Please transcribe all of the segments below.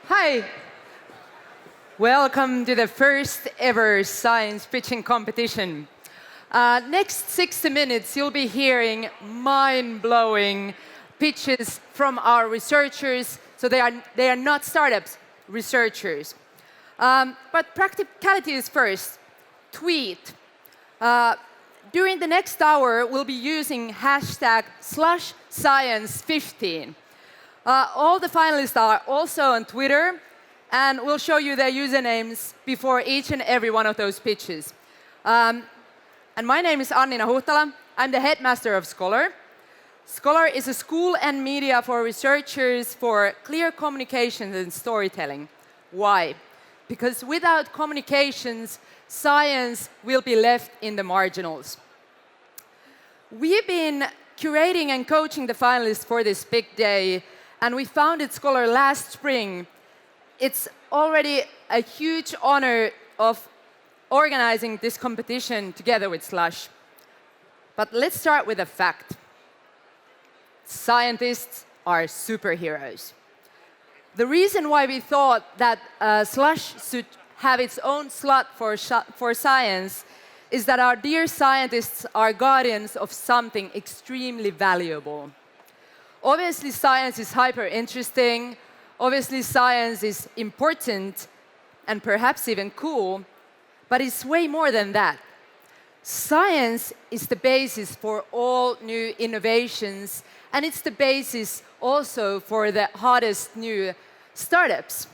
Hi. Welcome to the first ever science pitching competition. Next 60 minutes, you'll be hearing mind-blowing pitches from our researchers. So they are not startups, researchers. But practicalities first. Tweet. During the next hour, we'll be using hashtag #SlushScience15. All the finalists are also on Twitter, and we'll show you their usernames before each and every one of those pitches. And my name is Annina Huhtala. I'm the headmaster of Scholar. Scholar is a school and media for researchers for clear communications and storytelling. Why? Because without communications, science will be left in the marginals. We've been curating and coaching the finalists for this big day, and we founded Scholar last spring. It's already a huge honor of organizing this competition together with Slush. But let's start with a fact. Scientists are superheroes. The reason why we thought that Slush should have its own slot for science is that our dear scientists are guardians of something extremely valuable. Obviously, science is hyper interesting. Obviously, science is important and perhaps even cool, but it's way more than that. Science is the basis for all new innovations, and it's the basis also for the hottest new startups.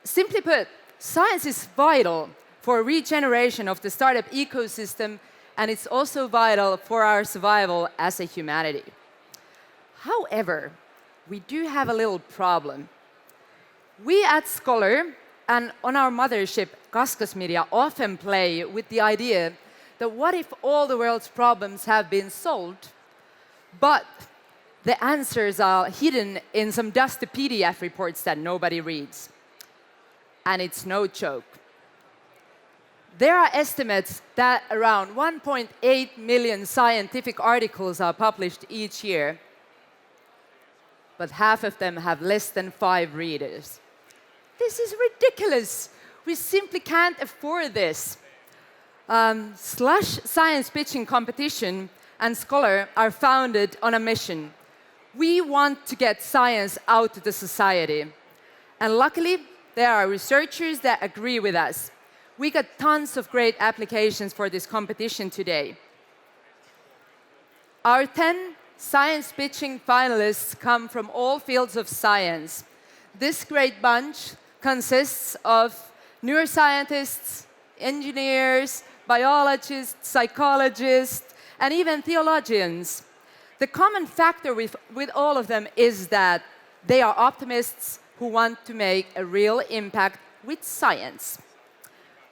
Simply put, science is vital for regeneration of the startup ecosystem, and it's also vital for our survival as a humanity. However, we do have a little problem. We at Scholar and on our mothership, Kaskas Media, often play with the idea that what if all the world's problems have been solved, but the answers are hidden in some dusty PDF reports that nobody reads. And it's no joke. There are estimates that around 1.8 million scientific articles are published each year, but half of them have less than 5 readers. This is ridiculous. We simply can't afford this. Slush Science Pitching Competition and Scholar are founded on a mission. We want to get science out to the society. And luckily, there are researchers that agree with us. We got tons of great applications for this competition today. Our 10 science pitching finalists come from all fields of science. This great bunch consists of neuroscientists, engineers, biologists, psychologists, and even theologians. The common factor with all of them is that they are optimists who want to make a real impact with science.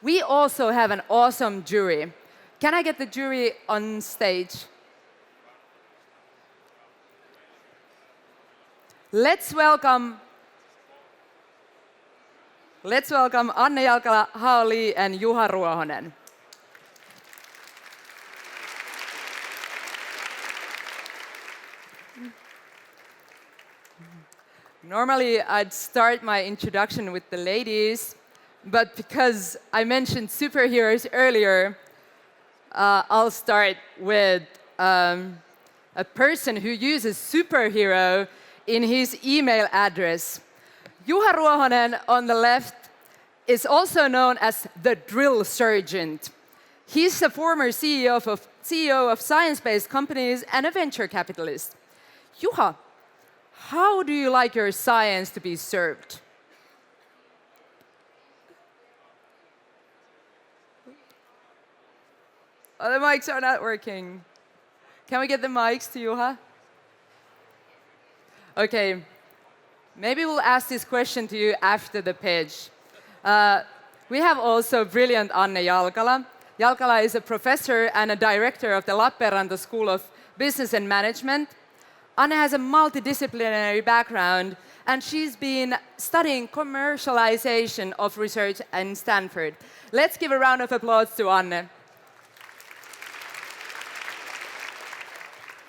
We also have an awesome jury. Can I get the jury on stage? Let's welcome Anne Jalkala, Hao Li, and Juha Ruohonen. Normally, I'd start my introduction with the ladies, but because I mentioned superheroes earlier, I'll start with a person who uses superhero in his email address. Juha Ruohonen on the left is also known as the drill sergeant. He's a former CEO of science-based companies and a venture capitalist. Juha, how do you like your science to be served? Oh, the mics are not working. Can we get the mics to Juha? Okay, maybe we'll ask this question to you after the pitch. We have also brilliant Anne Jalkala. Jalkala is a professor and a director of the Lappeenranta School of Business and Management. Anne has a multidisciplinary background, and she's been studying commercialization of research in Stanford. Let's give a round of applause to Anne.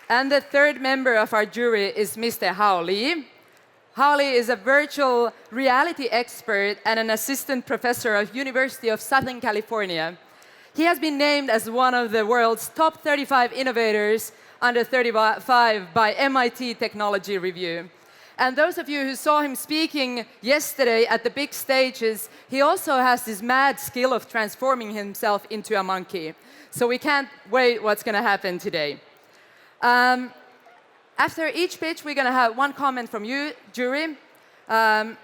And the third member of our jury is Mr. Hao Li. Holly is a virtual reality expert and an assistant professor at University of Southern California. He has been named as one of the world's top 35 innovators under 35 by MIT Technology Review. And those of you who saw him speaking yesterday at the big stages, he also has this mad skill of transforming himself into a monkey. So we can't wait what's going to happen today. After each pitch, we're going to have one comment from you, jury. And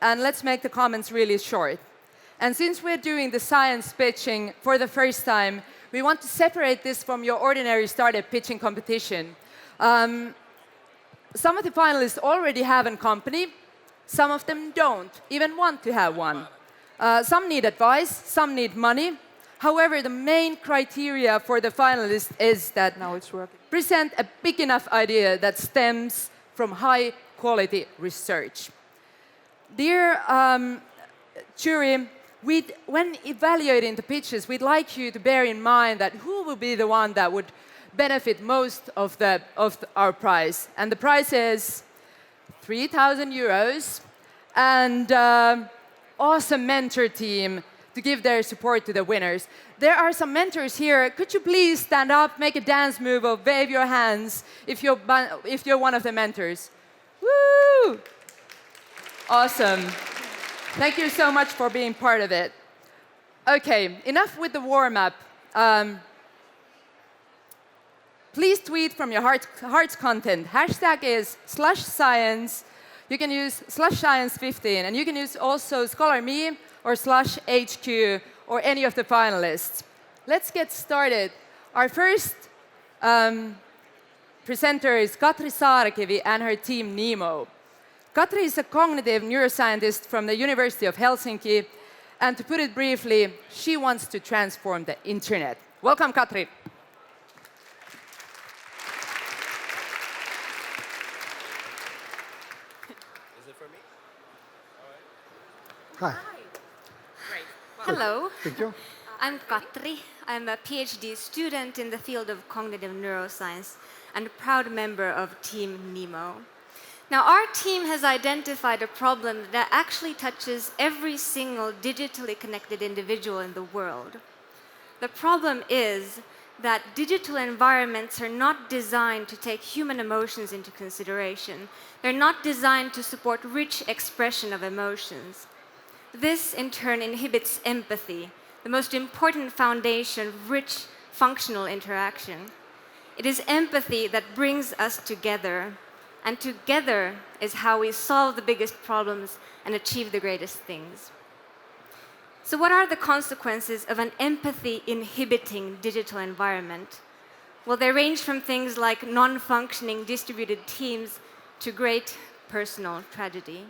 let's make the comments really short. And since we're doing the science pitching for the first time, we want to separate this from your ordinary startup pitching competition. Some of the finalists already have a company. Some of them don't even want to have one. Some need advice, some need money. However, the main criteria for the finalists is that present a big enough idea that stems from high-quality research. Dear jury, when evaluating the pitches, we'd like you to bear in mind that who will be the one that would benefit most of our prize. And the prize is 3,000 euros and awesome mentor team to give their support to the winners. There are some mentors here. Could you please stand up, make a dance move, or wave your hands if you're one of the mentors? Woo! Awesome. Thank you so much for being part of it. Okay, enough with the warm-up. Please tweet from your heart's content. Hashtag is /science. You can use /science15, and you can use also ScholarMe or /HQ or any of the finalists. Let's get started. Our first presenter is Katri Saarekivi and her team Nemo. Katri is a cognitive neuroscientist from the University of Helsinki, and to put it briefly, she wants to transform the internet. Welcome, Katri. Hi. Great. Hello. Thank you. I'm Katri. I'm a PhD student in the field of cognitive neuroscience and a proud member of Team Nemo. Now, our team has identified a problem that actually touches every single digitally connected individual in the world. The problem is that digital environments are not designed to take human emotions into consideration. They're not designed to support rich expression of emotions. This, in turn, inhibits empathy, the most important foundation of rich, functional interaction. It is empathy that brings us together, and together is how we solve the biggest problems and achieve the greatest things. So what are the consequences of an empathy-inhibiting digital environment? Well, they range from things like non-functioning distributed teams to great personal tragedy.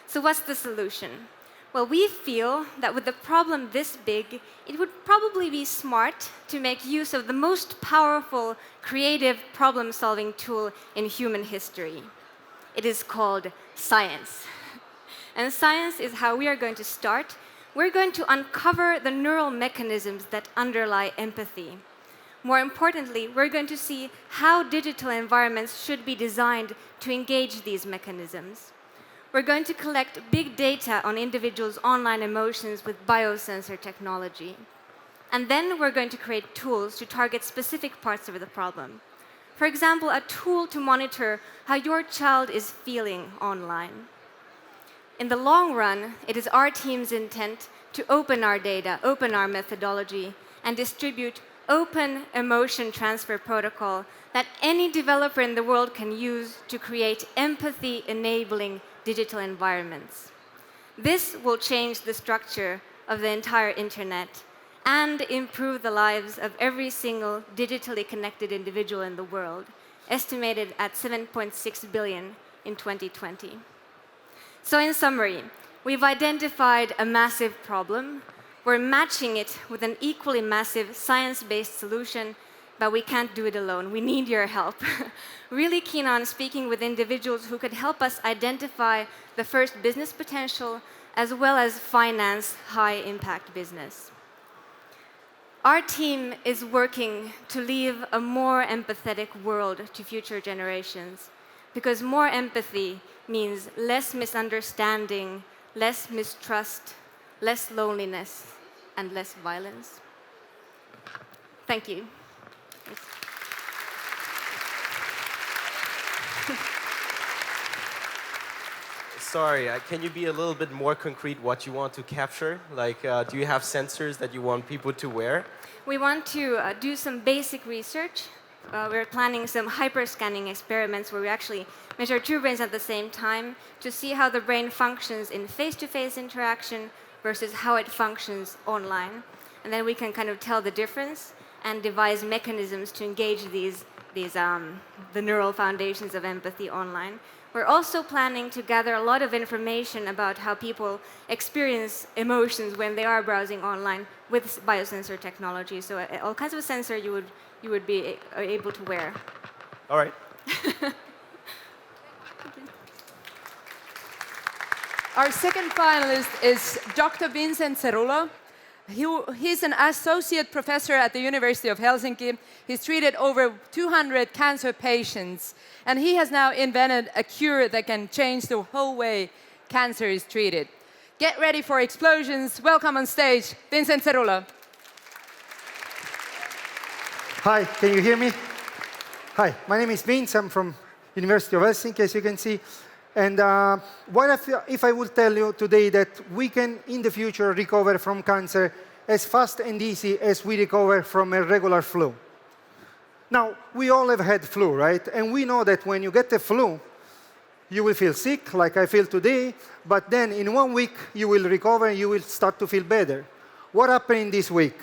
So what's the solution? Well, we feel that with a problem this big, it would probably be smart to make use of the most powerful, creative problem-solving tool in human history. It is called science. And science is how we are going to start. We're going to uncover the neural mechanisms that underlie empathy. More importantly, we're going to see how digital environments should be designed to engage these mechanisms. We're going to collect big data on individuals' online emotions with biosensor technology. And then we're going to create tools to target specific parts of the problem. For example, a tool to monitor how your child is feeling online. In the long run, it is our team's intent to open our data, open our methodology, and distribute open emotion transfer protocol that any developer in the world can use to create empathy-enabling digital environments. This will change the structure of the entire internet and improve the lives of every single digitally connected individual in the world, estimated at 7.6 billion in 2020. So in summary, we've identified a massive problem. We're matching it with an equally massive science-based solution, but we can't do it alone. We need your help. Really keen on speaking with individuals who could help us identify the first business potential as well as finance high-impact business. Our team is working to leave a more empathetic world to future generations. because more empathy means less misunderstanding, less mistrust, less loneliness, and less violence. Thank you. Sorry, can you be a little bit more concrete what you want to capture? Like, do you have sensors that you want people to wear? We want to do some basic research. We're planning some hyperscanning experiments where we actually measure two brains at the same time to see how the brain functions in face-to-face interaction versus how it functions online. And then we can kind of tell the difference and devise mechanisms to engage the neural foundations of empathy online. We're also planning to gather a lot of information about how people experience emotions when they are browsing online with biosensor technology. So all kinds of sensor you would be able to wear. All right. Our second finalist is Dr. Vincent Cerulo. He's an associate professor at the University of Helsinki. He's treated over 200 cancer patients, and he has now invented a cure that can change the whole way cancer is treated. Get ready for explosions. Welcome on stage, Vincent Cerulo. Hi, can you hear me? Hi, my name is Vince. I'm from University of Helsinki, as you can see. And what if I would tell you today that we can, in the future, recover from cancer as fast and easy as we recover from a regular flu? Now, we all have had flu, right? And we know that when you get the flu, you will feel sick, like I feel today, but then in 1 week, you will recover and you will start to feel better. What happened in this week?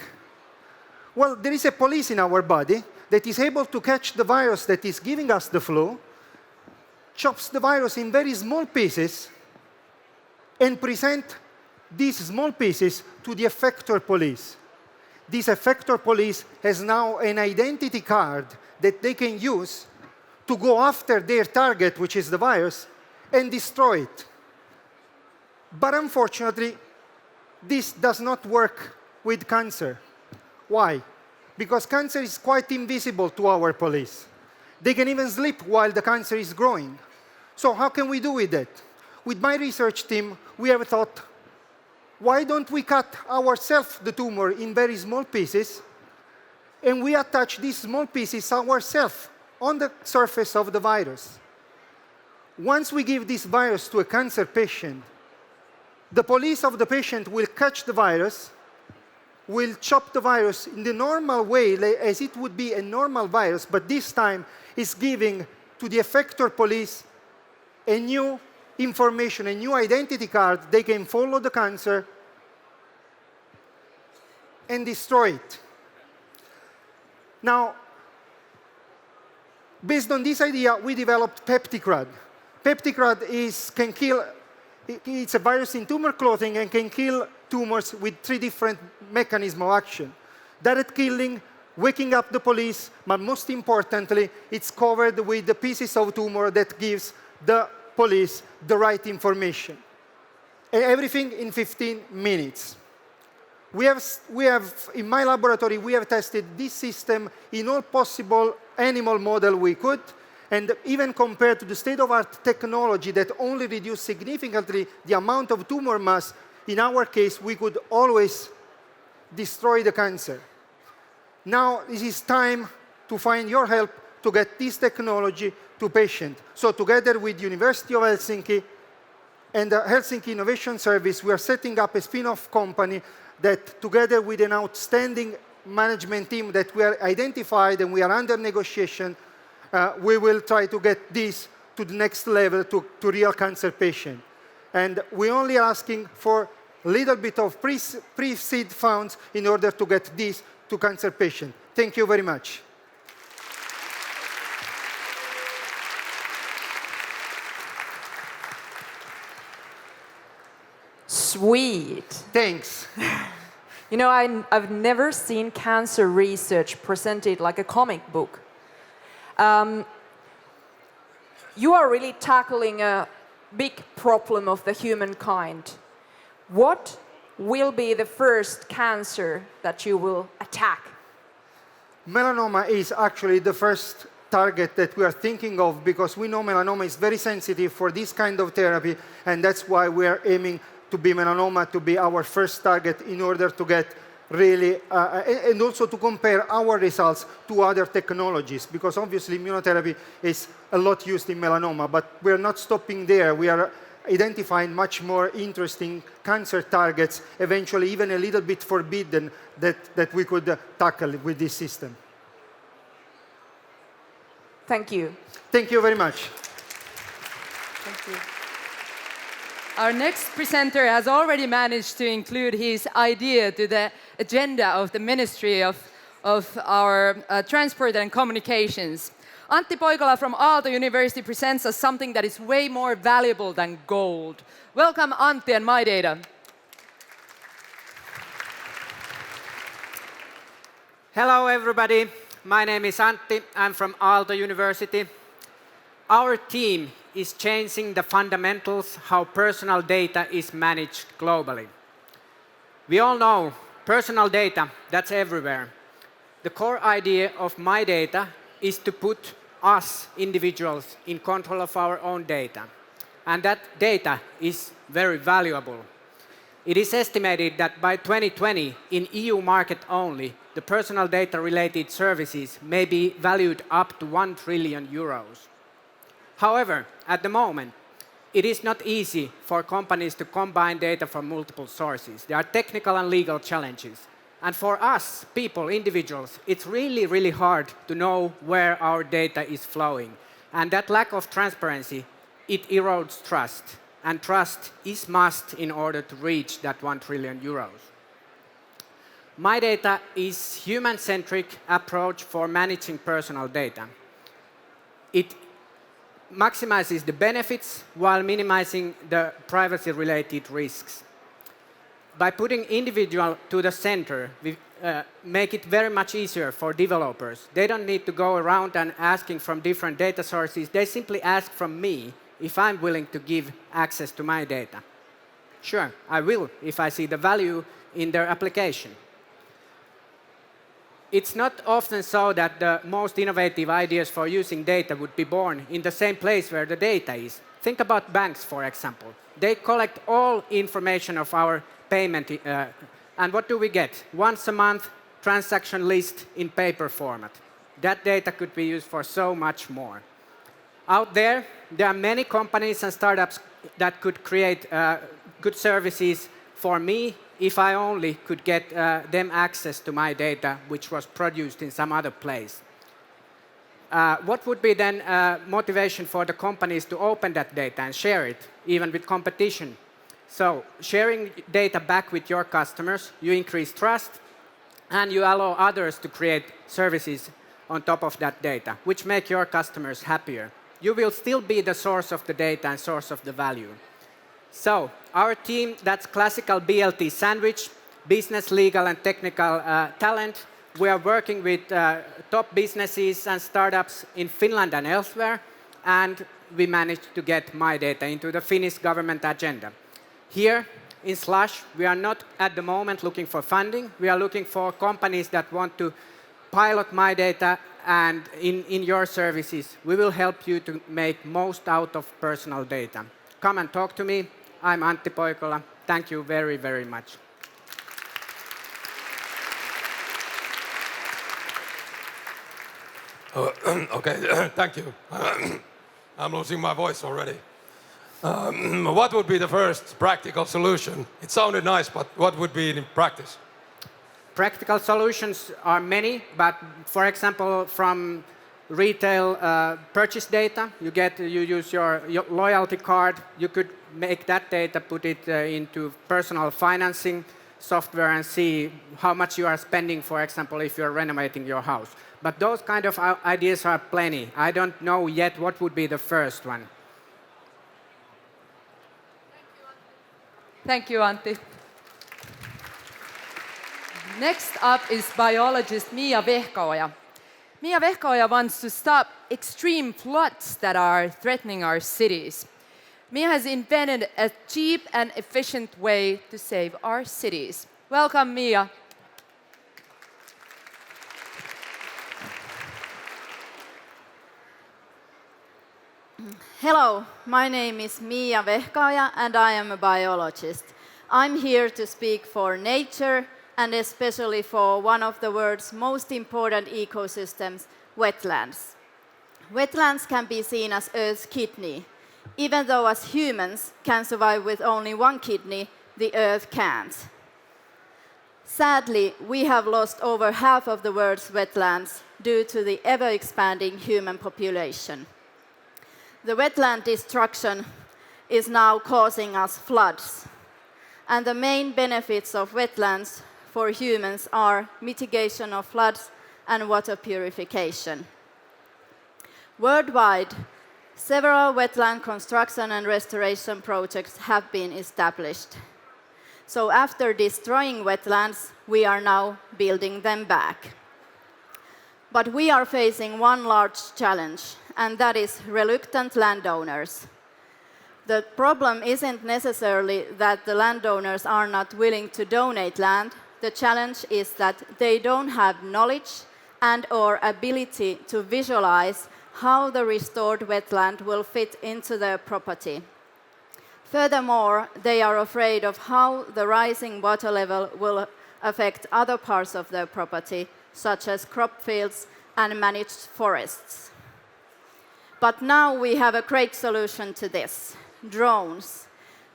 Well, there is a police in our body that is able to catch the virus that is giving us the flu, chops the virus in very small pieces, and present these small pieces to the effector police. This effector police has now an identity card that they can use to go after their target, which is the virus, and destroy it. But unfortunately, this does not work with cancer. Why? Because cancer is quite invisible to our police. They can even sleep while the cancer is growing. So how can we do with that? With my research team, we have thought, why don't we cut ourselves the tumor in very small pieces, and we attach these small pieces ourselves on the surface of the virus. Once we give this virus to a cancer patient, the police of the patient will catch the virus, will chop the virus in the normal way, as it would be a normal virus, but this time is giving to the effector police a new information, a new identity card. They can follow the cancer and destroy it. Now, based on this idea, we developed Pepticrad. Pepticrad can kill, it's a virus in tumor clothing and can kill tumors with 3 different mechanisms of action. Direct killing, waking up the police, but most importantly, it's covered with the pieces of tumor that gives the police the right information. And everything in 15 minutes. We have, in my laboratory, we have tested this system in all possible animal model we could, and even compared to the state-of-art technology that only reduced significantly the amount of tumor mass, in our case, we could always destroy the cancer. Now, it is time to find your help to get this technology to patients. So together with University of Helsinki and the Helsinki Innovation Service, we are setting up a spin-off company that, together with an outstanding management team that we are identified and we are under negotiation, we will try to get this to the next level, to real cancer patients. And we're only asking for a little bit of pre-seed funds in order to get this to cancer patients. Thank you very much. Sweet. Thanks. You know, I've never seen cancer research presented like a comic book. You are really tackling a big problem of the humankind. What will be the first cancer that you will attack? Melanoma is actually the first target that we are thinking of, because we know melanoma is very sensitive for this kind of therapy, and that's why we are aiming to be melanoma to be our first target in order to get really, and also to compare our results to other technologies, because obviously immunotherapy is a lot used in melanoma, but we're not stopping there. We are identifying much more interesting cancer targets, eventually even a little bit forbidden, that we could tackle with this system. Thank you. Thank you very much. Thank you. Our next presenter has already managed to include his idea to the agenda of the Ministry of our Transport and Communications. Antti Poikola from Aalto University presents us something that is way more valuable than gold. Welcome, Antti and MyData. Hello, everybody. My name is Antti. I'm from Aalto University. Our team is changing the fundamentals how personal data is managed globally. We all know personal data, that's everywhere. The core idea of MyData is to put us individuals in control of our own data. And that data is very valuable. It is estimated that by 2020, in EU market only, the personal data related services may be valued up to 1 trillion euros. However, at the moment, it is not easy for companies to combine data from multiple sources. There are technical and legal challenges. And for us, people, individuals, it's really, really hard to know where our data is flowing. And that lack of transparency, it erodes trust. And trust is must in order to reach that 1 trillion euros. MyData is human-centric approach for managing personal data. It maximizes the benefits while minimizing the privacy-related risks. By putting individual to the center, we make it very much easier for developers. They don't need to go around and asking from different data sources. They simply ask from me if I'm willing to give access to my data. Sure, I will if I see the value in their application. It's not often so that the most innovative ideas for using data would be born in the same place where the data is. Think about banks, for example. They collect all information of our payment, and what do we get? Once a month, transaction list in paper format. That data could be used for so much more. Out there are many companies and startups that could create good services for me if I only could get them access to my data, which was produced in some other place. What would be then motivation for the companies to open that data and share it, even with competition? So sharing data back with your customers, you increase trust, and you allow others to create services on top of that data, which make your customers happier. You will still be the source of the data and source of the value. So our team, that's classical BLT sandwich, business, legal, and technical talent. We are working with top businesses and startups in Finland and elsewhere, and we managed to get MyData into the Finnish government agenda. Here in Slush, we are not at the moment looking for funding. We are looking for companies that want to pilot MyData, and in your services, we will help you to make most out of personal data. Come and talk to me. I'm Antti Poikola. Thank you very, very much. Okay, thank you. I'm losing my voice already. What would be the first practical solution? It sounded nice, but what would be in practice? Practical solutions are many, but for example, from retail purchase data, you use your loyalty card. You could make that data, put it into personal financing software and see how much you are spending, for example, if you're renovating your house. But those kind of ideas are plenty. I don't know yet what would be the first one. Thank you, Antti. Next up is biologist Mia Vehkaoja. Mia Vehkaoja wants to stop extreme floods that are threatening our cities. Mia has invented a cheap and efficient way to save our cities. Welcome, Mia. Hello, my name is Mia Vehkaaja and I am a biologist. I'm here to speak for nature and especially for one of the world's most important ecosystems, wetlands. Wetlands can be seen as Earth's kidney. Even though as humans can survive with only one kidney, the Earth can't. Sadly, we have lost over half of the world's wetlands due to the ever-expanding human population. The wetland destruction is now causing us floods. And the main benefits of wetlands for humans are mitigation of floods and water purification. Worldwide, several wetland construction and restoration projects have been established. So after destroying wetlands, we are now building them back. But we are facing one large challenge, and that is reluctant landowners. The problem isn't necessarily that the landowners are not willing to donate land. The challenge is that they don't have knowledge and/or ability to visualize how the restored wetland will fit into their property. Furthermore, they are afraid of how the rising water level will affect other parts of their property, such as crop fields and managed forests. But now we have a great solution to this: drones.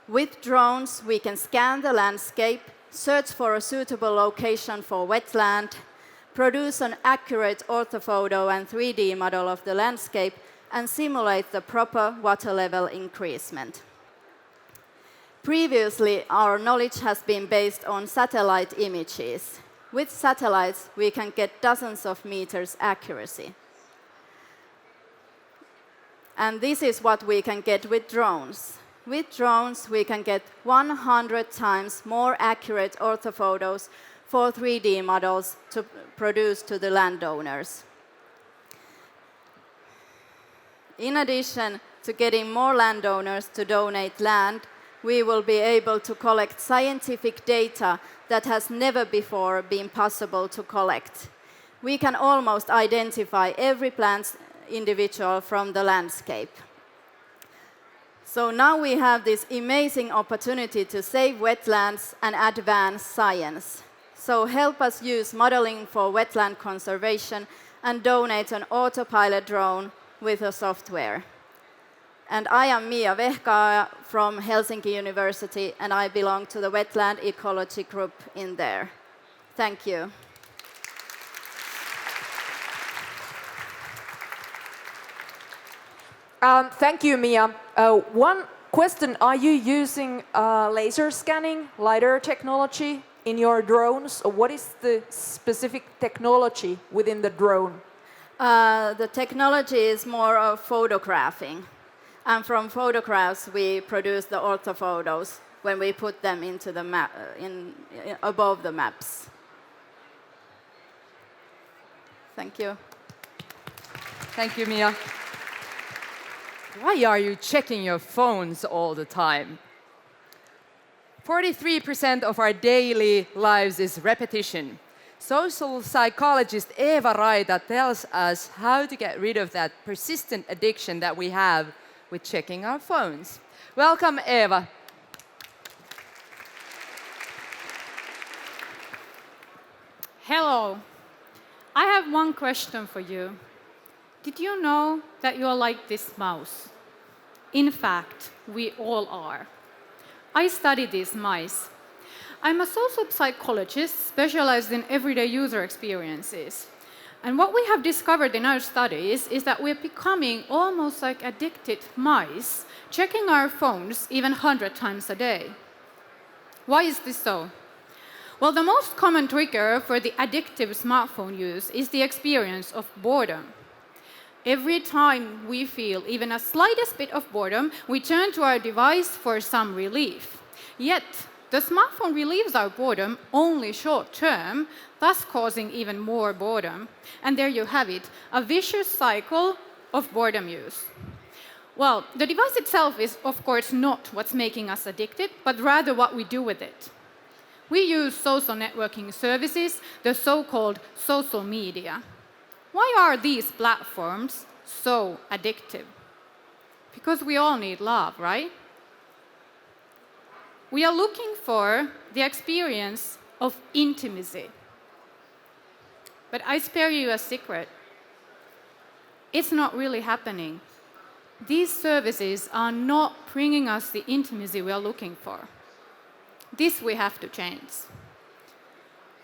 With drones, we can scan the landscape, search for a suitable location for wetland, produce an accurate orthophoto and 3D model of the landscape, and simulate the proper water level increasement. Previously, our knowledge has been based on satellite images. With satellites, we can get dozens of meters accuracy. And this is what we can get with drones. With drones, we can get 100 times more accurate orthophotos for 3D models to produce to the landowners. In addition to getting more landowners to donate land, we will be able to collect scientific data that has never before been possible to collect. We can almost identify every plant individual from the landscape. So now we have this amazing opportunity to save wetlands and advance science. So help us use modeling for wetland conservation and donate an autopilot drone with a software. And I am Mia Vehkaaja from Helsinki University, and I belong to the wetland ecology group in there. Thank you. Thank you, Mia. One question, are you using laser scanning, LiDAR technology in your drones? Or what is the specific technology within the drone? The technology is more of photographing. And from photographs, we produce the orthophotos when we put them into the map, above the maps. Thank you. Thank you, Mia. Why are you checking your phones all the time? 43% of our daily lives is repetition. Social psychologist Eerait tells us how to get rid of that persistent addiction that we have with checking our phones. Welcome, Eva. Hello. I have one question for you. Did you know that you're like this mouse? In fact, we all are. I study these mice. I'm a social psychologist specialized in everyday user experiences. And what we have discovered in our studies is that we're becoming almost like addicted mice, checking our phones even 100 times a day. Why is this so? Well, the most common trigger for the addictive smartphone use is the experience of boredom. Every time we feel even a slightest bit of boredom, we turn to our device for some relief. Yet, the smartphone relieves our boredom only short term, thus causing even more boredom. And there you have it, a vicious cycle of boredom use. Well, the device itself is, of course, not what's making us addicted, but rather what we do with it. We use social networking services, the so-called social media. Why are these platforms so addictive? Because we all need love, right? We are looking for the experience of intimacy. But I spare you a secret. It's not really happening. These services are not bringing us the intimacy we are looking for. This we have to change.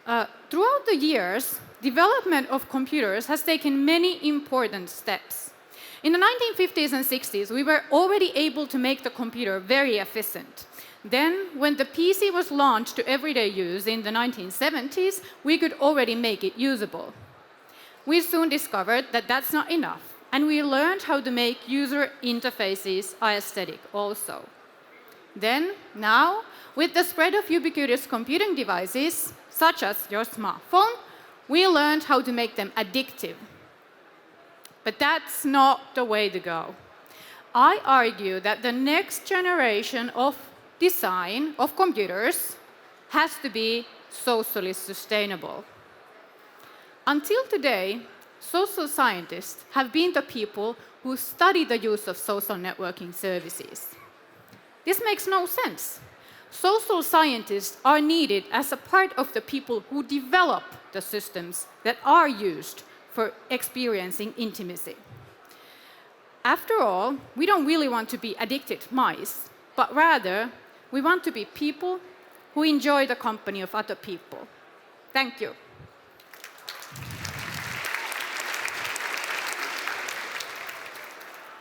Throughout the years, development of computers has taken many important steps. In the 1950s and 60s, we were already able to make the computer very efficient. Then, when the PC was launched to everyday use in the 1970s, we could already make it usable. We soon discovered that that's not enough, and we learned how to make user interfaces aesthetic also. Then, now, with the spread of ubiquitous computing devices, such as your smartphone, we learned how to make them addictive. But that's not the way to go. I argue that the next generation of design of computers has to be socially sustainable. Until today, social scientists have been the people who study the use of social networking services. This makes no sense. Social scientists are needed as a part of the people who develop the systems that are used for experiencing intimacy. After all, we don't really want to be addicted mice, but rather, we want to be people who enjoy the company of other people. Thank you.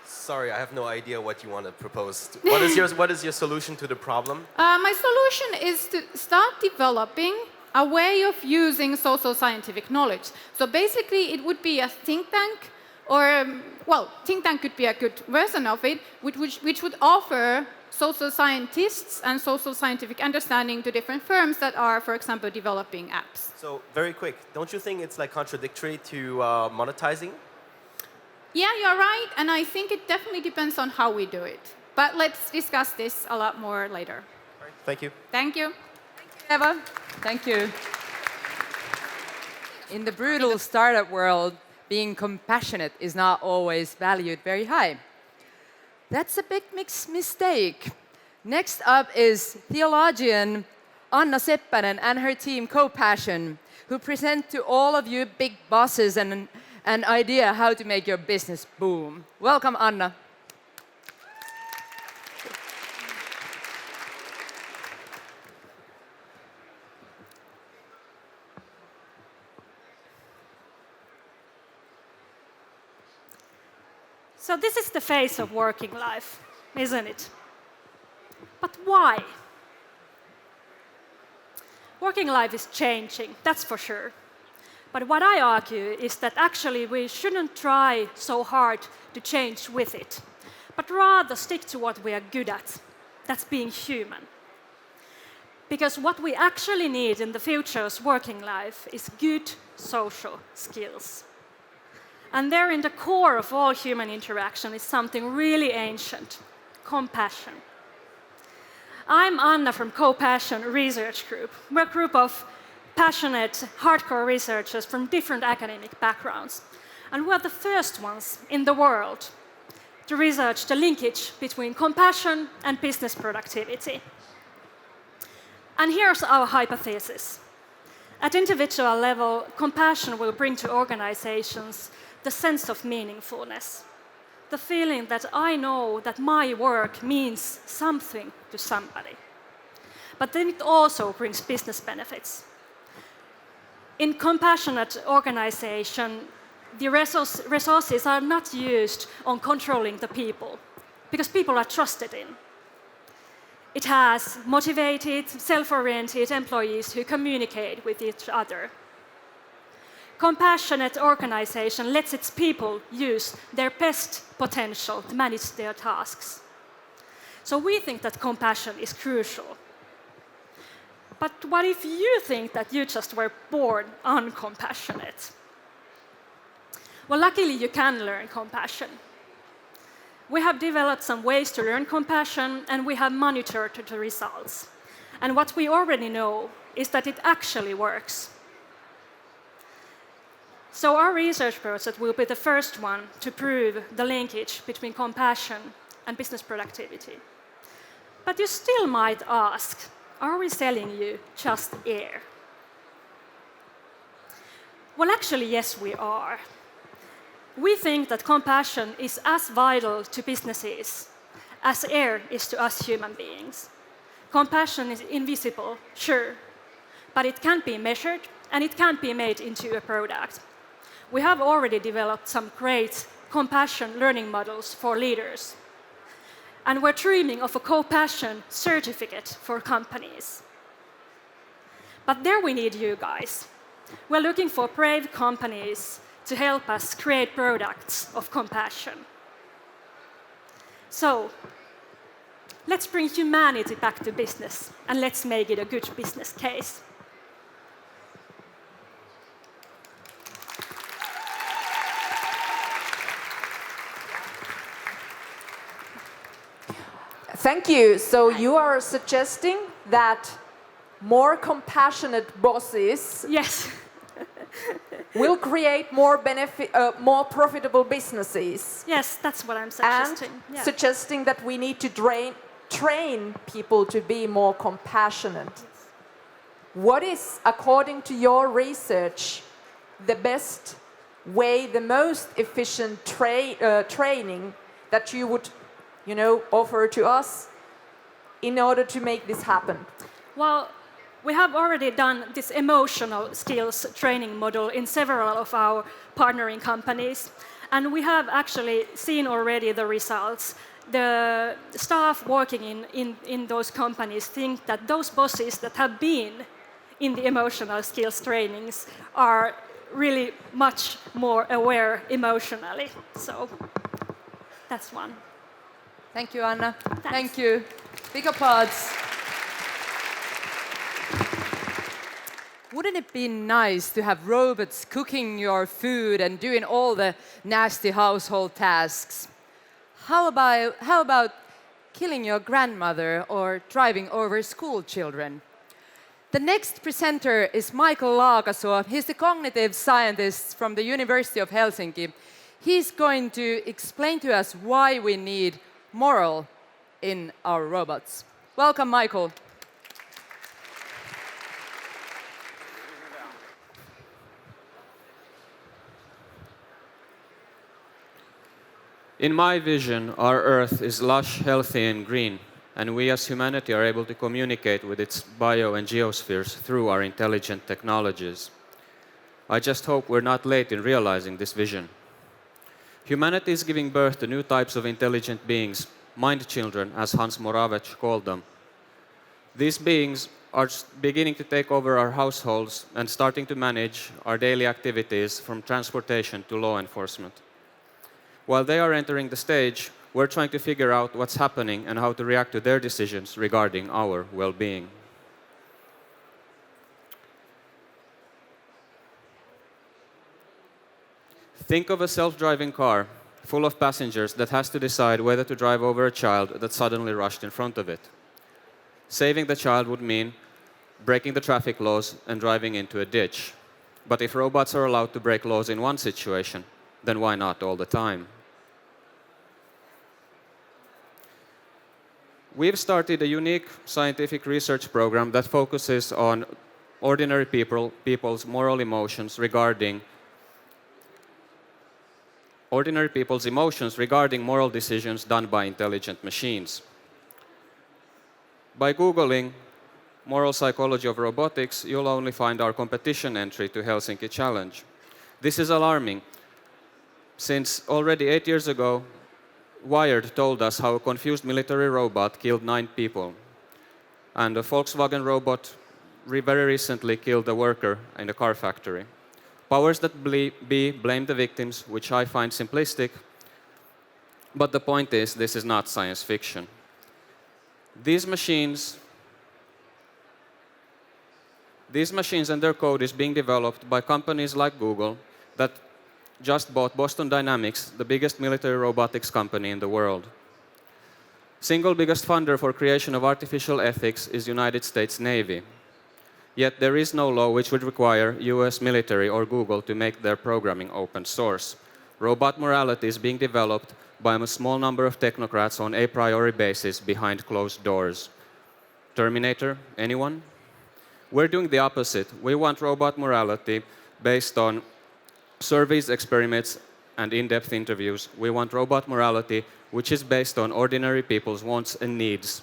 Sorry, I have no idea what you want to propose. What is your solution to the problem? My solution is to start developing a way of using social scientific knowledge. So basically, it would be a think tank, or, well, think tank could be a good version of it, which would offer social scientists and social scientific understanding to different firms that are, for example, developing apps. So, very quick, don't you think it's like contradictory to monetizing? Yeah, you're right, and I think it definitely depends on how we do it. But let's discuss this a lot more later. All right, thank you. Thank you. Eva, thank you. In the brutal startup world, being compassionate is not always valued very high. That's a big mistake. Next up is theologian Anna Seppänen and her team Copassion, who present to all of you big bosses an idea how to make your business boom. Welcome, Anna. So this is the phase of working life, isn't it? But why? Working life is changing, that's for sure. But what I argue is that actually we shouldn't try so hard to change with it, but rather stick to what we are good at. That's being human. Because what we actually need in the future's working life is good social skills. And there in the core of all human interaction is something really ancient, compassion. I'm Anna from Copassion Research Group. We're a group of passionate, hardcore researchers from different academic backgrounds. And we're the first ones in the world to research the linkage between compassion and business productivity. And here's our hypothesis. At individual level, compassion will bring to organizations the sense of meaningfulness, the feeling that I know that my work means something to somebody. But then it also brings business benefits. In compassionate organization, the resources are not used on controlling the people, because people are trusted in. It has motivated, self-oriented employees who communicate with each other. Compassionate organization lets its people use their best potential to manage their tasks. So we think that compassion is crucial. But what if you think that you just were born uncompassionate? Well, luckily you can learn compassion. We have developed some ways to learn compassion, and we have monitored the results. And what we already know is that it actually works. So our research project will be the first one to prove the linkage between compassion and business productivity. But you still might ask, are we selling you just air? Well, actually, yes, we are. We think that compassion is as vital to businesses as air is to us human beings. Compassion is invisible, sure, but it can be measured and it can be made into a product. We have already developed some great compassion learning models for leaders. And we're dreaming of a Copassion certificate for companies. But there we need you guys. We're looking for brave companies to help us create products of compassion. So, let's bring humanity back to business and let's make it a good business case. Thank you. So you are suggesting that more compassionate bosses Yes. will create more profitable businesses. Yes, that's what I'm suggesting. And Yeah. suggesting that we need to train people to be more compassionate. What is, according to your research, the best way, the most efficient training that you would, offer to us in order to make this happen? Well, we have already done this emotional skills training model in several of our partnering companies, and we have actually seen already the results. The staff working in those companies think that those bosses that have been in the emotional skills trainings are really much more aware emotionally. So that's one. Thank you, Anna. Thanks. Thank you. Big applause. Wouldn't it be nice to have robots cooking your food and doing all the nasty household tasks? How about killing your grandmother or driving over school children? The next presenter is Michael Laakasoo. He's the cognitive scientist from the University of Helsinki. He's going to explain to us why we need moral in our robots. Welcome, Michael. In my vision, our Earth is lush, healthy, and green, and we as humanity are able to communicate with its bio and geospheres through our intelligent technologies. I just hope we're not late in realizing this vision. Humanity is giving birth to new types of intelligent beings, mind children, as Hans Moravec called them. These beings are beginning to take over our households and starting to manage our daily activities from transportation to law enforcement. While they are entering the stage, we're trying to figure out what's happening and how to react to their decisions regarding our well-being. Think of a self-driving car full of passengers that has to decide whether to drive over a child that suddenly rushed in front of it. Saving the child would mean breaking the traffic laws and driving into a ditch. But if robots are allowed to break laws in one situation, then why not all the time? We've started a unique scientific research program that focuses on ordinary people's moral emotions regarding moral decisions done by intelligent machines. By Googling moral psychology of robotics, you'll only find our competition entry to Helsinki Challenge. This is alarming, since already 8 years ago, Wired told us how a confused military robot killed 9 people. And a Volkswagen robot very recently killed a worker in a car factory. Powers that be blame the victims, which I find simplistic. But the point is, this is not science fiction. These machines and their code is being developed by companies like Google that just bought Boston Dynamics, the biggest military robotics company in the world. Single biggest funder for creation of artificial ethics is United States Navy. Yet there is no law which would require US military or Google to make their programming open source. Robot morality is being developed by a small number of technocrats on a priori basis behind closed doors. Terminator, anyone? We're doing the opposite. We want robot morality based on surveys, experiments, and in-depth interviews. We want robot morality which is based on ordinary people's wants and needs,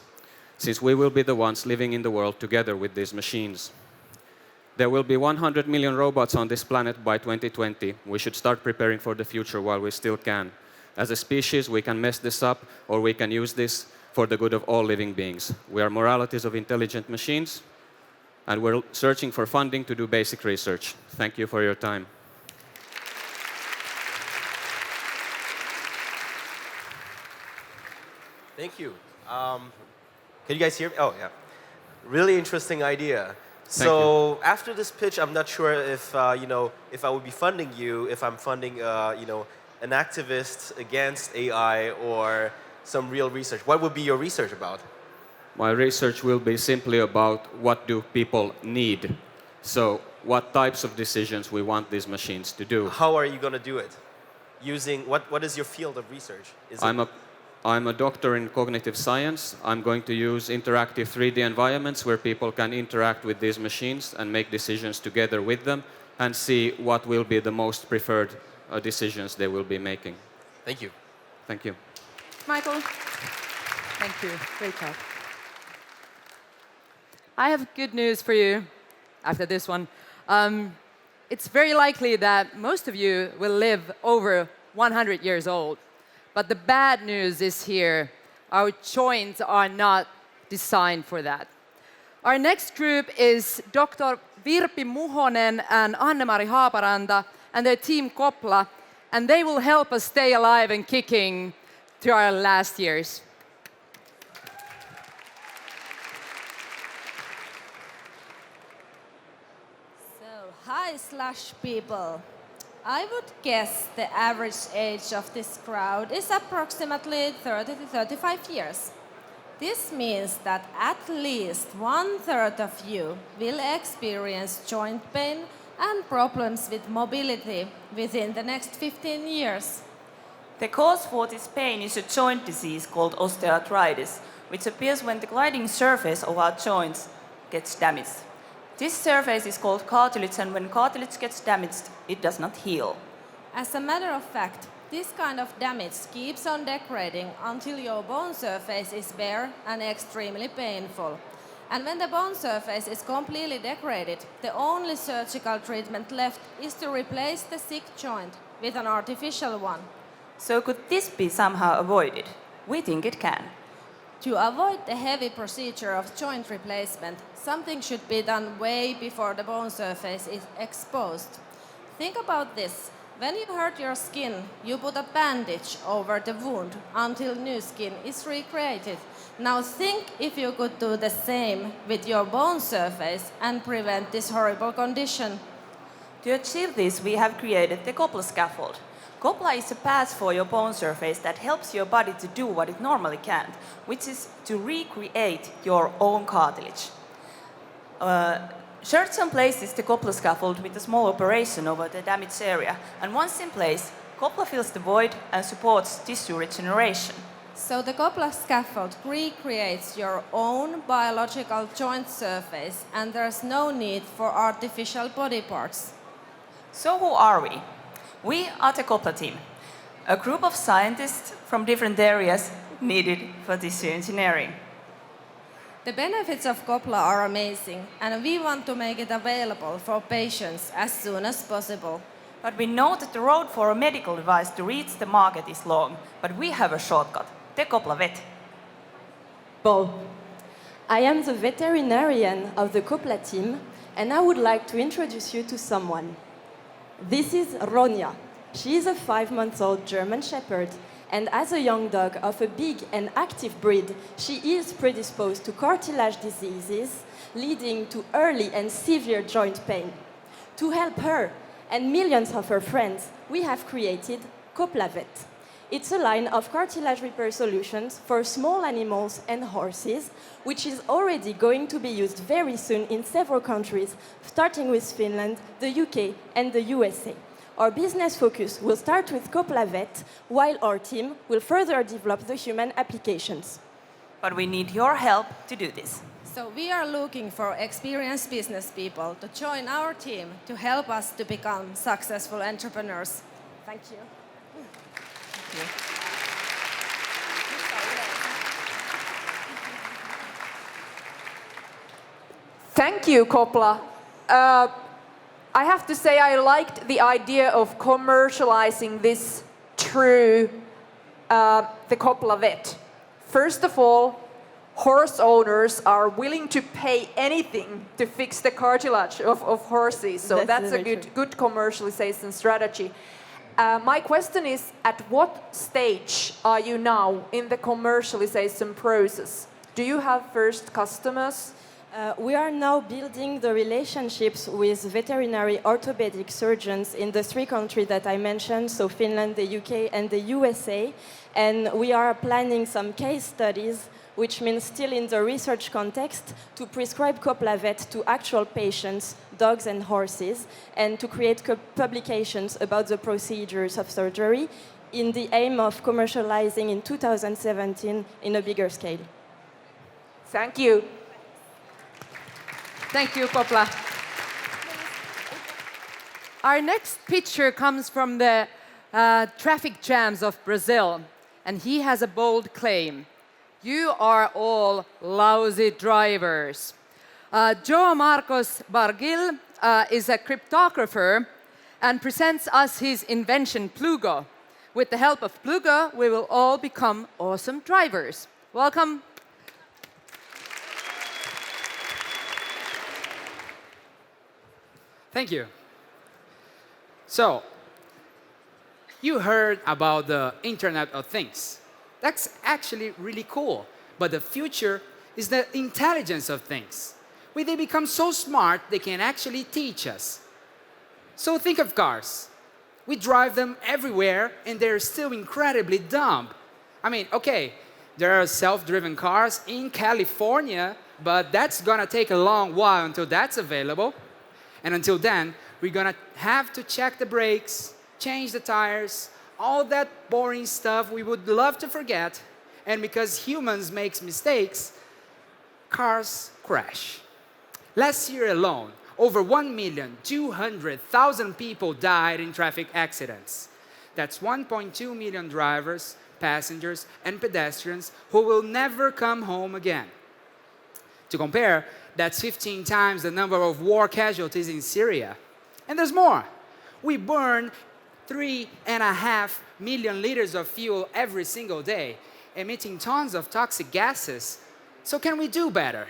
since we will be the ones living in the world together with these machines. There will be 100 million robots on this planet by 2020. We should start preparing for the future while we still can. As a species, we can mess this up, or we can use this for the good of all living beings. We are moralities of intelligent machines, and we're searching for funding to do basic research. Thank you for your time. Thank you. Can you guys hear me? Oh, yeah. Really interesting idea. So after this pitch, I'm not sure if if I would be funding you, if I'm funding an activist against AI or some real research. What would be your research about? My research will be simply about what do people need. So what types of decisions we want these machines to do. How are you going to do it? Using what is your field of research? I'm a doctor in cognitive science. I'm going to use interactive 3D environments where people can interact with these machines and make decisions together with them and see what will be the most preferred decisions they will be making. Thank you. Thank you. Michael. Thank you. Great job. I have good news for you after this one. It's very likely that most of you will live over 100 years old. But the bad news is here. Our joints are not designed for that. Our next group is Dr. Virpi Muhonen and Anne-Mari Haaparanta and their team Copla, and they will help us stay alive and kicking through our last years. So, hi Slush people. I would guess the average age of this crowd is approximately 30 to 35 years. This means that at least 1/3 of you will experience joint pain and problems with mobility within the next 15 years. The cause for this pain is a joint disease called osteoarthritis, which appears when the gliding surface of our joints gets damaged. This surface is called cartilage, and when cartilage gets damaged, it does not heal. As a matter of fact, this kind of damage keeps on degrading until your bone surface is bare and extremely painful. And when the bone surface is completely degraded, the only surgical treatment left is to replace the sick joint with an artificial one. So could this be somehow avoided? We think it can. To avoid the heavy procedure of joint replacement, something should be done way before the bone surface is exposed. Think about this. When you hurt your skin, you put a bandage over the wound until new skin is recreated. Now think if you could do the same with your bone surface and prevent this horrible condition. To achieve this, we have created the Copla scaffold. Copla is a path for your bone surface that helps your body to do what it normally can't, which is to recreate your own cartilage. Surgeon places the Copla scaffold with a small operation over the damaged area, and once in place, Copla fills the void and supports tissue regeneration. So the Copla scaffold recreates your own biological joint surface, and there's no need for artificial body parts. So who are we? We are the Copla team, a group of scientists from different areas needed for tissue engineering. The benefits of Copla are amazing, and we want to make it available for patients as soon as possible. But we know that the road for a medical device to reach the market is long, but we have a shortcut, the Copla Vet. I am the veterinarian of the Copla team, and I would like to introduce you to someone. This is Ronja. She is a 5-month-old German Shepherd, and as a young dog of a big and active breed, she is predisposed to cartilage diseases, leading to early and severe joint pain. To help her and millions of her friends, we have created Copla Vet. It's a line of cartilage repair solutions for small animals and horses, which is already going to be used very soon in several countries, starting with Finland, the UK, and the USA. Our business focus will start with Copla Vet, while our team will further develop the human applications. But we need your help to do this. So we are looking for experienced business people to join our team to help us to become successful entrepreneurs. Thank you. Thank you. Thank you, Copla. I have to say I liked the idea of commercializing this through the Copla Vet. First of all, horse owners are willing to pay anything to fix the cartilage of horses, so that's a good commercialization strategy. My question is, at what stage are you now in the commercialization process? Do you have first customers? We are now building the relationships with veterinary orthopedic surgeons in the 3 countries that I mentioned, so Finland, the UK, and the USA. And we are planning some case studies, which means still in the research context, to prescribe Copla Vet to actual patients, dogs and horses, and to create publications about the procedures of surgery in the aim of commercializing in 2017 in a bigger scale. Thank you. Thank you, Copla. Our next picture comes from the traffic jams of Brazil, and he has a bold claim. You are all lousy drivers. João Marcos Bargil is a cryptographer and presents us his invention, Plugo. With the help of Plugo, we will all become awesome drivers. Welcome. Thank you. So, you heard about the Internet of Things. That's actually really cool. But the future is the intelligence of things. When they become so smart, they can actually teach us. So think of cars. We drive them everywhere, and they're still incredibly dumb. I mean, okay, there are self-driven cars in California, but that's gonna take a long while until that's available. And until then, we're gonna have to check the brakes, change the tires, all that boring stuff we would love to forget. And because humans make mistakes, cars crash. Last year alone, over 1,200,000 people died in traffic accidents. That's 1.2 million drivers, passengers, and pedestrians who will never come home again. To compare, that's 15 times the number of war casualties in Syria. And there's more. We burn 3.5 million liters of fuel every single day, emitting tons of toxic gases. So can we do better?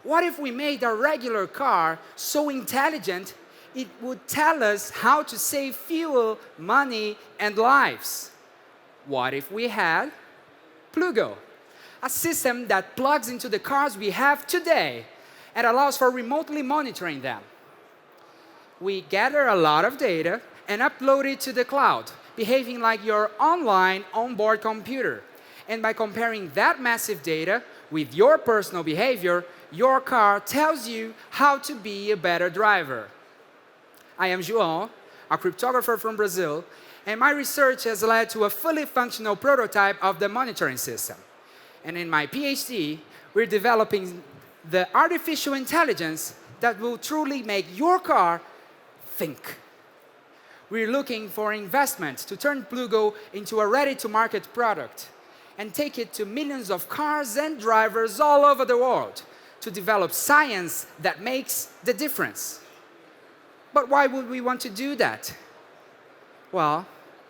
What if we made our regular car so intelligent it would tell us how to save fuel, money, and lives? What if we had Plugo? A system that plugs into the cars we have today and allows for remotely monitoring them. We gather a lot of data and upload it to the cloud, behaving like your online onboard computer. And by comparing that massive data with your personal behavior, your car tells you how to be a better driver. I am João, a cryptographer from Brazil, and my research has led to a fully functional prototype of the monitoring system. And in my PhD, we're developing the artificial intelligence that will truly make your car think. We're looking for investment to turn Plugo into a ready-to-market product and take it to millions of cars and drivers all over the world to develop science that makes the difference. But why would we want to do that? Well,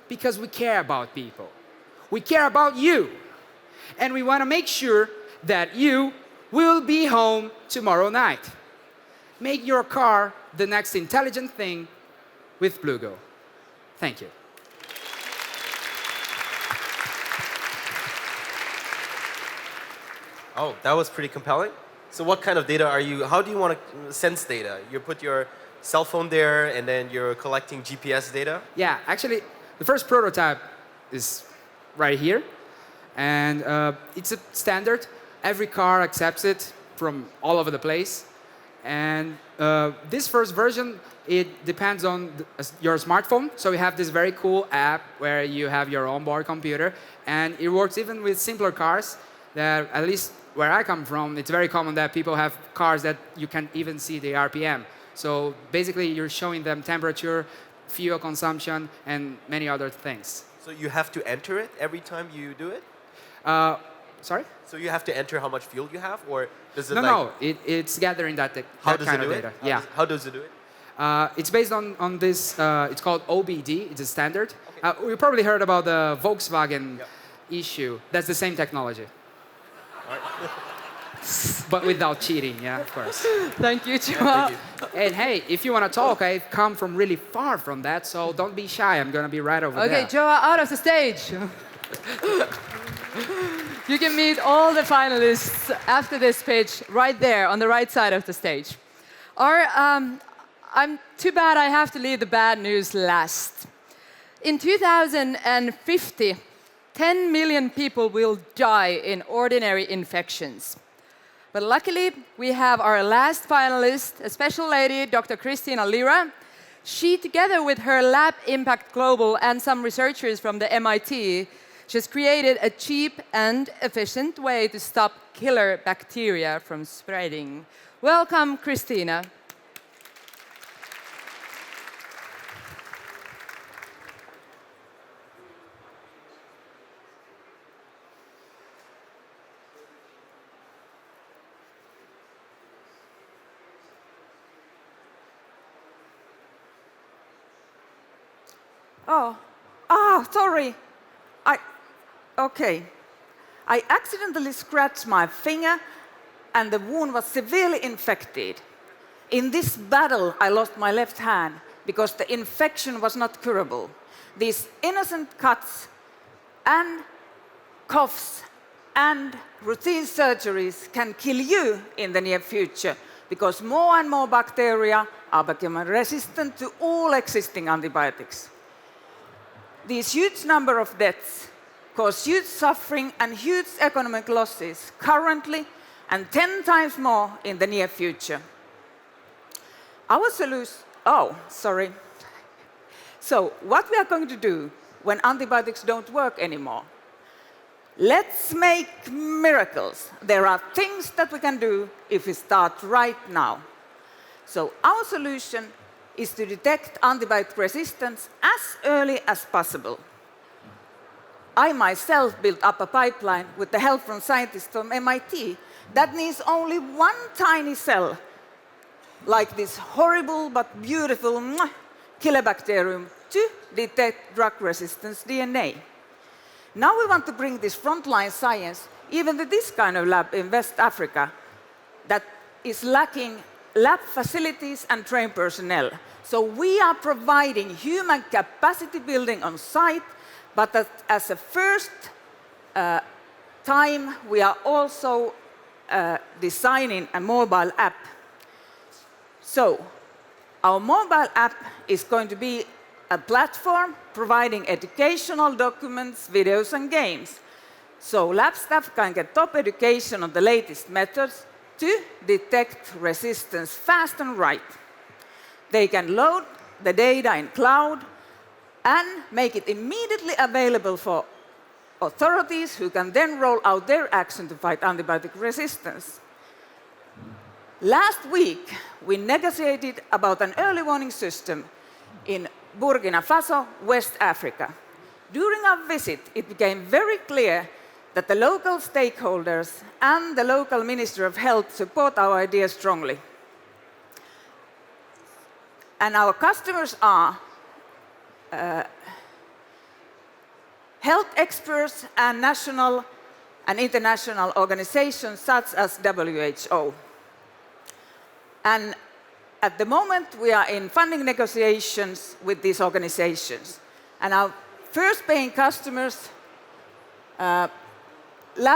because we care about people. We care about you. And we want to make sure that you will be home tomorrow night. Make your car the next intelligent thing with Plugo. Thank you. Oh, that was pretty compelling. So what kind of data are you, how do you want to sense data? You put your cell phone there and then you're collecting GPS data? Yeah, actually, the first prototype is right here. And it's a standard. Every car accepts it from all over the place. And this first version, it depends on your smartphone. So we have this very cool app where you have your onboard computer, and it works even with simpler cars. That, at least where I come from, it's very common that people have cars that you can even see the RPM. So basically, you're showing them temperature, fuel consumption, and many other things. So you have to enter it every time you do it? Sorry? So you have to enter how much fuel you have, or does it No, it's gathering that kind of data. Yeah. How does it do it? It's based on this, it's called OBD, it's a standard. Okay. You probably heard about the Volkswagen issue. That's the same technology. But without cheating, yeah, of course. Thank you, Joa. And hey, if you want to talk, I've come from really far from that, so don't be shy. I'm going to be right over there. Okay, Joa, out of the stage. You can meet all the finalists after this pitch right there on the right side of the stage. I'm too bad I have to leave the bad news last. In 2050, 10 million people will die in ordinary infections. But luckily, we have our last finalist, a special lady, Dr. Christina Lyra. She, together with her Lab Impact Global and some researchers from the MIT, she's created a cheap and efficient way to stop killer bacteria from spreading. Welcome, Christina. Sorry. Okay. I accidentally scratched my finger and the wound was severely infected. In this battle, I lost my left hand because the infection was not curable. These innocent cuts and coughs and routine surgeries can kill you in the near future because more and more bacteria are becoming resistant to all existing antibiotics. These huge number of deaths cause huge suffering and huge economic losses currently and 10 times more in the near future. Our solution, So what we are going to do when antibiotics don't work anymore? Let's make miracles. There are things that we can do if we start right now. So our solution is to detect antibiotic resistance as early as possible. I myself built up a pipeline with the help from scientists from MIT that needs only one tiny cell, like this horrible but beautiful killer bacterium, to detect drug-resistance DNA. Now we want to bring this frontline science even to this kind of lab in West Africa that is lacking lab facilities and trained personnel. So we are providing human capacity building on site, but as a first time, we are also designing a mobile app. So our mobile app is going to be a platform providing educational documents, videos, and games. So lab staff can get top education on the latest methods to detect resistance fast and right. They can load the data in cloud and make it immediately available for authorities who can then roll out their action to fight antibiotic resistance. Last week, we negotiated about an early warning system in Burkina Faso, West Africa. During our visit, it became very clear that the local stakeholders and the local Ministry of Health support our idea strongly. And our customers are health experts and national and international organizations such as WHO. And at the moment, we are in funding negotiations with these organizations. And our first paying customers, lab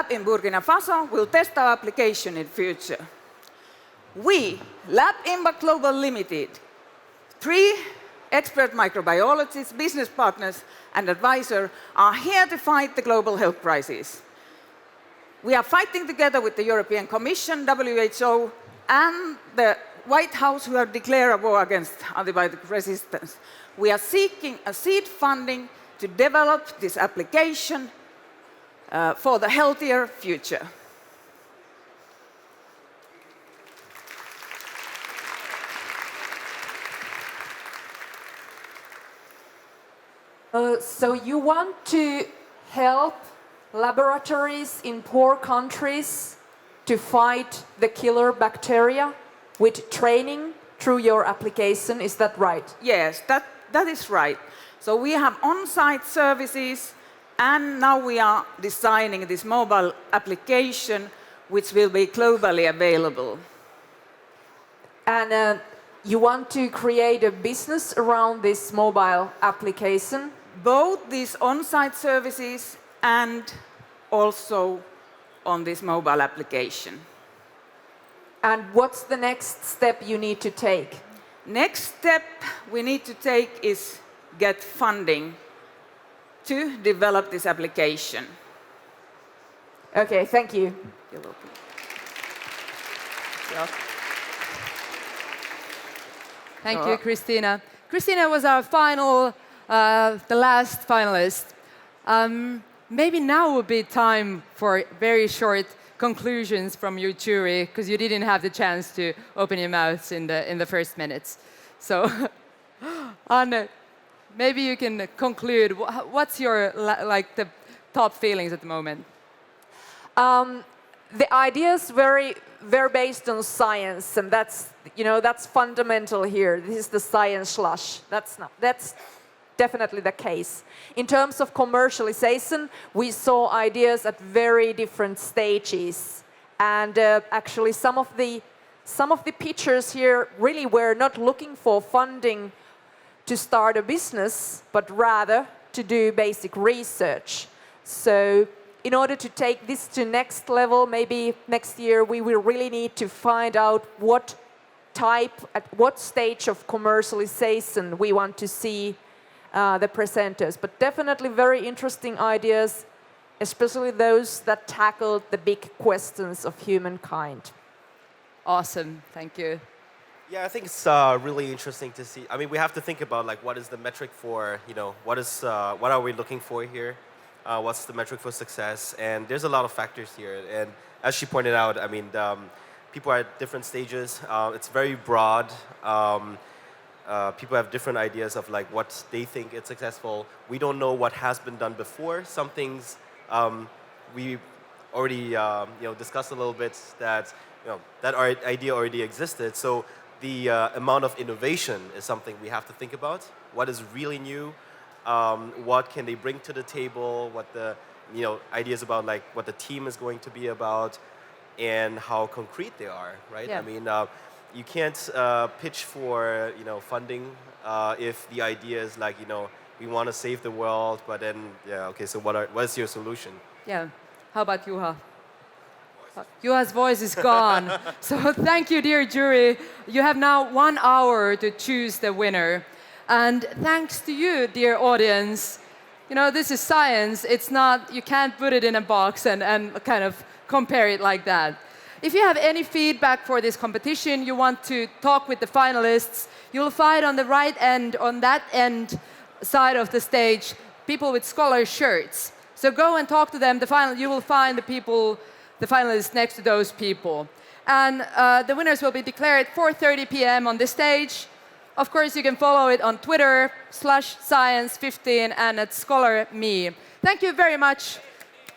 in Burkina Faso, will test our application in future. We, Lab Impact Global Limited, 3 expert microbiologists, business partners, and advisors are here to fight the global health crisis. We are fighting together with the European Commission, WHO, and the White House who have declared a war against antibiotic resistance. We are seeking a seed funding to develop this application for the healthier future. So you want to help laboratories in poor countries to fight the killer bacteria with training through your application, is that right? Yes, that is right. So we have on-site services, and now we are designing this mobile application which will be globally available. And you want to create a business around this mobile application? Both these on-site services and also on this mobile application. And what's the next step you need to take? Next step we need to take is get funding to develop this application. Okay, thank you. You're welcome. Thank you, Christina. Christina was our final, the last finalist. Maybe now would be time for very short conclusions from your jury, because you didn't have the chance to open your mouths in the first minutes. So, Anne, maybe you can conclude. What's your the top feelings at the moment? The ideas were based on science, and that's fundamental here. This is the science slush. That's definitely the case. In terms of commercialization, we saw ideas at very different stages, and actually some of the pitchers here really were not looking for funding to start a business, but rather to do basic research. So in order to take this to next level, maybe next year we will really need to find out at what stage of commercialization we want to see the presenters. But definitely very interesting ideas, especially those that tackled the big questions of humankind. Awesome, thank you. Yeah, I think it's really interesting to see. I mean, we have to think about what is the metric for, what are we looking for here? What's the metric for success? And there's a lot of factors here. And as she pointed out, I mean, people are at different stages. It's very broad. People have different ideas of what they think is successful. We don't know what has been done before. Some things we already discussed a little bit that that our idea already existed. So the amount of innovation is something we have to think about. What is really new? What can they bring to the table? What the ideas about what the team is going to be about, and how concrete they are, right? Yeah. I mean, you can't pitch for funding if the idea is we want to save the world, but then okay, so what is your solution? Yeah. How about Juha? Juha's voice is gone. So thank you, dear jury. You have now 1 hour to choose the winner. And thanks to you, dear audience. This is science. It's not, you can't put it in a box and kind of compare it like that. If you have any feedback for this competition, you want to talk with the finalists, you'll find on the right end, on that end side of the stage, people with scholar shirts. So go and talk to them. You will find the finalists next to those people. And the winners will be declared at 4:30 p.m. on the stage. Of course, you can follow it on Twitter, /science15, and at ScholarMe. Thank you very much.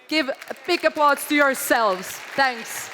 Give a big applause to yourselves. Thanks.